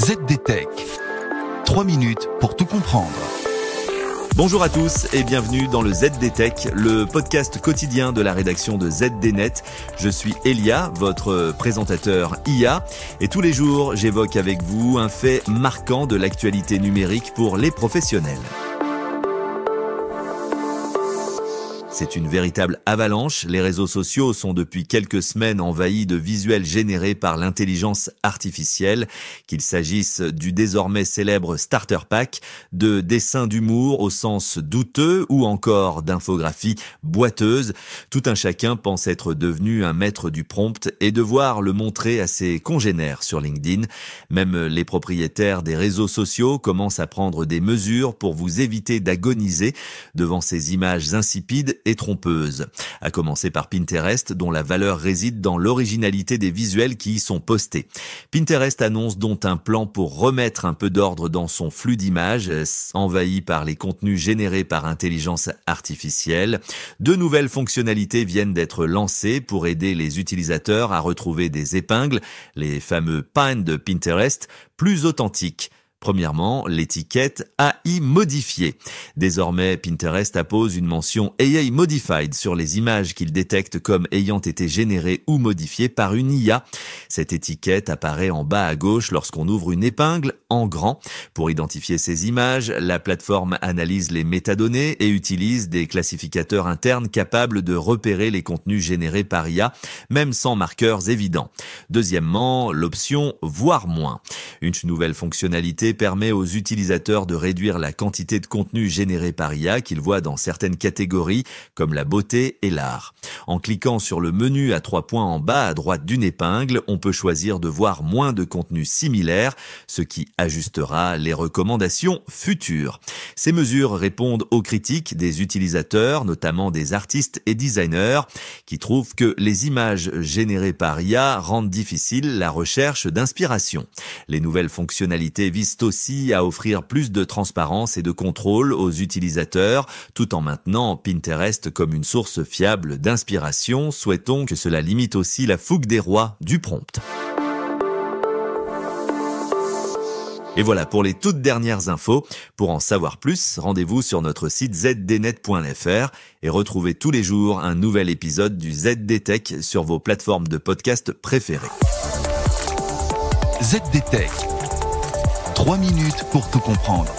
ZDTech. 3 minutes pour tout comprendre. Bonjour à tous et bienvenue dans le ZDTech, le podcast quotidien de la rédaction de ZDNet. Je suis Elia, votre présentateur IA, et tous les jours j'évoque avec vous un fait marquant de l'actualité numérique pour les professionnels. C'est une véritable avalanche. Les réseaux sociaux sont depuis quelques semaines envahis de visuels générés par l'intelligence artificielle, qu'il s'agisse du désormais célèbre Starter Pack, de dessins d'humour au sens douteux ou encore d'infographies boiteuses. Tout un chacun pense être devenu un maître du prompt et devoir le montrer à ses congénères sur LinkedIn. Même les propriétaires des réseaux sociaux commencent à prendre des mesures pour vous éviter d'agoniser devant ces images insipides et trompeuses. À commencer par Pinterest, dont la valeur réside dans l'originalité des visuels qui y sont postés. Pinterest annonce donc un plan pour remettre un peu d'ordre dans son flux d'images, envahi par les contenus générés par intelligence artificielle. De nouvelles fonctionnalités viennent d'être lancées pour aider les utilisateurs à retrouver des épingles, les fameux pins de Pinterest, plus authentiques. Premièrement, l'étiquette AI modifiée. Désormais, Pinterest appose une mention AI Modified sur les images qu'il détecte comme ayant été générées ou modifiées par une IA. Cette étiquette apparaît en bas à gauche lorsqu'on ouvre une épingle en grand. Pour identifier ces images, la plateforme analyse les métadonnées et utilise des classificateurs internes capables de repérer les contenus générés par IA, même sans marqueurs évidents. Deuxièmement, l'option « Voir moins ». Une nouvelle fonctionnalité permet aux utilisateurs de réduire la quantité de contenu généré par IA qu'ils voient dans certaines catégories, comme la beauté et l'art. En cliquant sur le menu à 3 points en bas à droite d'une épingle, on peut choisir de voir moins de contenu similaire, ce qui ajustera les recommandations futures. Ces mesures répondent aux critiques des utilisateurs, notamment des artistes et designers, qui trouvent que les images générées par IA rendent difficile la recherche d'inspiration. Les nouvelles fonctionnalités visent aussi à offrir plus de transparence et de contrôle aux utilisateurs, tout en maintenant Pinterest comme une source fiable d'inspiration. Souhaitons que cela limite aussi la fougue des rois du prompt. Et voilà pour les toutes dernières infos. Pour en savoir plus, rendez-vous sur notre site zdnet.fr et retrouvez tous les jours un nouvel épisode du ZDTech sur vos plateformes de podcast préférées. ZDTech. 3 minutes pour tout comprendre.